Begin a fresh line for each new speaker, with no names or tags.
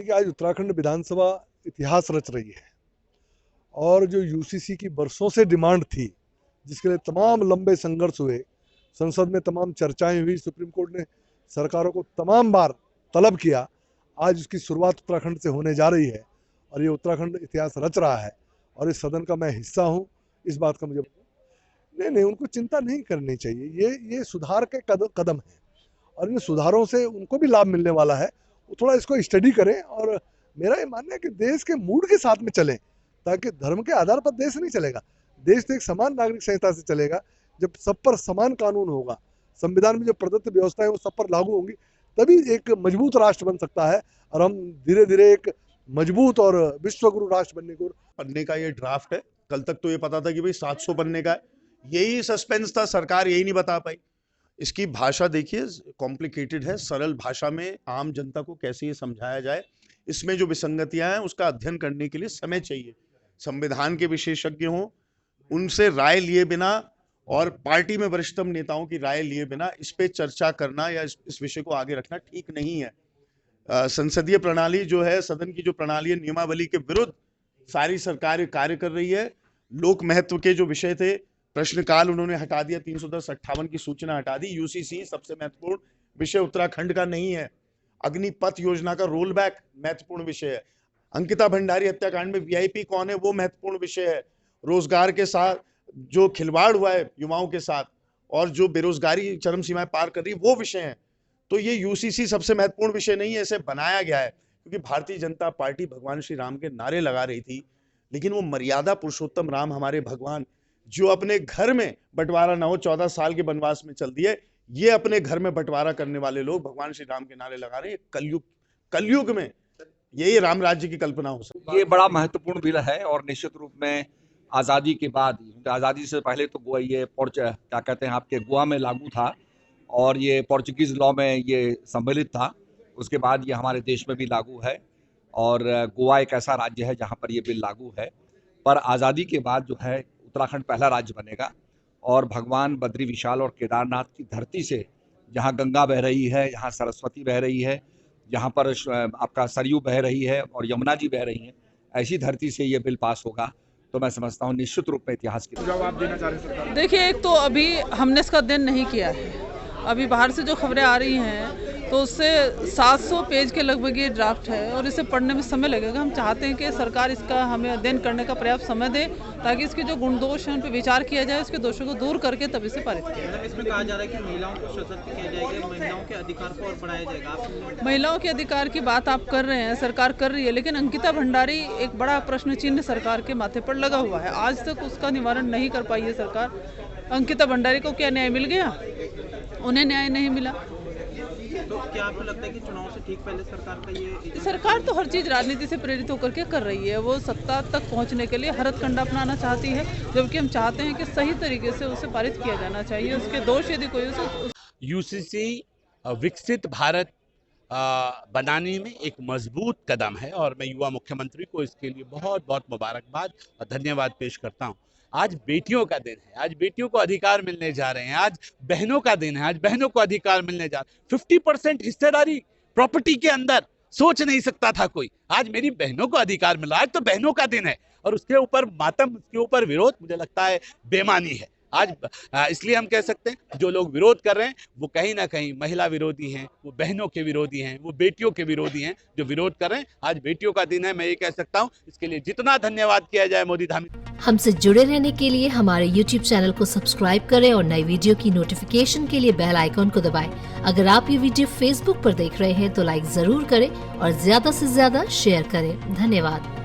देखिए, आज उत्तराखंड विधानसभा इतिहास रच रही है और जो यूसीसी की बरसों से डिमांड थी, जिसके लिए तमाम लंबे संघर्ष हुए, संसद में तमाम चर्चाएं हुई, सुप्रीम कोर्ट ने सरकारों को तमाम बार तलब किया, आज उसकी शुरुआत उत्तराखंड से होने जा रही है और ये उत्तराखंड इतिहास रच रहा है और इस सदन का मैं हिस्सा हूँ। इस बात का मुझे नहीं, उनको चिंता नहीं करनी चाहिए। ये सुधार के कदम है और इन सुधारों से उनको भी लाभ मिलने वाला है। वो थोड़ा इसको स्टडी करें और मेरा ये मानना है कि देश के मूड के साथ में चलें, ताकि धर्म के आधार पर देश नहीं चलेगा। देश तो एक समान नागरिक संहिता से चलेगा। जब सब पर समान कानून होगा, संविधान में जो प्रदत्त व्यवस्थाएं वो सब पर लागू होंगी, तभी एक मजबूत राष्ट्र बन सकता है और हम धीरे धीरे एक मजबूत और विश्वगुरु राष्ट्र बनने
का ये ड्राफ्ट है। कल तक तो ये पता था कि भाई 700 बनने का है, यही सस्पेंस था, सरकार यही नहीं बता पाई। इसकी भाषा देखिए कॉम्प्लिकेटेड है, सरल भाषा में आम जनता को कैसे ये समझाया जाए, इसमें जो विसंगतियां हैं उसका अध्ययन करने के लिए समय चाहिए। संविधान के विशेषज्ञ हों, उनसे राय लिए बिना और पार्टी में वरिष्ठतम नेताओं की राय लिए बिना इस पे चर्चा करना या इस विषय को आगे रखना ठीक नहीं है। संसदीय प्रणाली जो है, सदन की जो प्रणाली है, नियमावली के विरुद्ध सारी सरकार कार्य कर रही है। लोक महत्व के जो विषय थे, प्रश्नकाल उन्होंने हटा दिया, 310-58 की सूचना हटा दी। यूसीसी सबसे महत्वपूर्ण विषय उत्तराखंड का नहीं है। अग्निपथ योजना का रोल बैक महत्वपूर्ण विषय है। अंकिता भंडारी हत्याकांड में वीआईपी कौन है वो महत्वपूर्ण विषय है। रोजगार के साथ जो खिलवाड़ हुआ है युवाओं के साथ और जो बेरोजगारी चरम सीमाएं पार कर रही है वो विषय है। तो ये यूसीसी सबसे महत्वपूर्ण विषय नहीं है, इसे बनाया गया है क्योंकि भारतीय जनता पार्टी भगवान श्री राम के नारे लगा रही थी, लेकिन वो मर्यादा पुरुषोत्तम राम हमारे भगवान जो अपने घर में बंटवारा न हो, 14 साल के वनवास में चल दिए, ये अपने घर में बंटवारा करने वाले लोग भगवान श्री राम के नारे लगा रहे हैं। कलयुग में यही राम राज्य की कल्पना हो सकती है।
ये बड़ा महत्वपूर्ण बिल है और निश्चित रूप में आज़ादी के बाद, आज़ादी से पहले तो गोवा ये क्या कहते हैं आपके गोवा में लागू था और ये पोर्चुगीज लॉ में ये सम्मिलित था। उसके बाद ये हमारे देश में भी लागू है और गोवा एक ऐसा राज्य है जहाँ पर ये बिल लागू है। पर आज़ादी के बाद जो है उत्तराखंड पहला राज्य बनेगा और भगवान बद्री विशाल और केदारनाथ की धरती से, जहाँ गंगा बह रही है, यहाँ सरस्वती बह रही है, जहाँ पर आपका सरयू बह रही है और यमुना जी बह रही हैं, ऐसी धरती से ये बिल पास होगा तो मैं समझता हूँ निश्चित रूप में इतिहास की
जवाब देना चाह रहे हैं।
देखिए, एक तो अभी हमने इसका अध्ययन नहीं किया है। अभी बाहर से जो खबरें आ रही हैं तो उससे 700 पेज के लगभग ये ड्राफ्ट है और इसे पढ़ने में समय लगेगा। हम चाहते हैं कि सरकार इसका हमें अध्ययन करने का पर्याप्त समय दे ताकि इसके जो गुण दोष हैं उन पर विचार किया जाए, उसके दोषों को दूर करके तब इसे पारित किया जाए।
इसमें कहा जा रहा है कि महिलाओं को सशक्त किया जाएगा, महिलाओं के अधिकार को और बढ़ाया जाएगा।
महिलाओं के अधिकार की बात आप कर रहे हैं, सरकार कर रही है, लेकिन अंकिता भंडारी एक बड़ा प्रश्न चिन्ह सरकार के माथे पर लगा हुआ है। आज तक उसका निवारण नहीं कर पाई है सरकार। अंकिता भंडारी को क्या न्याय मिल गया? उन्हें न्याय नहीं मिला।
तो क्या आपको लगता है कि चुनाव से ठीक पहले सरकार का ये
सरकार तो हर चीज राजनीति से प्रेरित होकर के कर रही है। वो सत्ता तक पहुंचने के लिए हरतकंडा अपनाना चाहती है, जबकि हम चाहते हैं कि सही तरीके से उसे पारित किया जाना चाहिए। उसके दोष यदि कोई उसे
यूसीसी विकसित भारत बनाने में एक मजबूत कदम है और मैं युवा मुख्यमंत्री को इसके लिए बहुत बहुत मुबारकबाद और धन्यवाद पेश करता हूँ। आज बेटियों का दिन है, आज बेटियों को अधिकार मिलने जा रहे हैं, आज बहनों का दिन है, आज बहनों को अधिकार मिलने जा रहे हैं। 50% हिस्सेदारी प्रॉपर्टी के अंदर सोच नहीं सकता था कोई, आज मेरी बहनों को अधिकार मिला। आज तो बहनों का दिन है और उसके ऊपर मातम, उसके ऊपर विरोध मुझे लगता है बेमानी है। आज इसलिए हम कह सकते हैं जो लोग विरोध कर रहे हैं वो कहीं ना कहीं महिला विरोधी हैं, वो बहनों के विरोधी हैं, वो बेटियों के विरोधी हैं जो विरोध कर रहे हैं। आज बेटियों का दिन है, मैं ये कह सकता हूँ। इसके लिए जितना धन्यवाद किया जाए मोदी धामी।
हमसे जुड़े रहने के लिए हमारे YouTube चैनल को सब्सक्राइब करें और नई वीडियो की नोटिफिकेशन के लिए बेल आइकॉन को दबाएं। अगर आप ये वीडियो Facebook पर देख रहे हैं तो लाइक जरूर करें और ज्यादा से ज्यादा शेयर करें। धन्यवाद।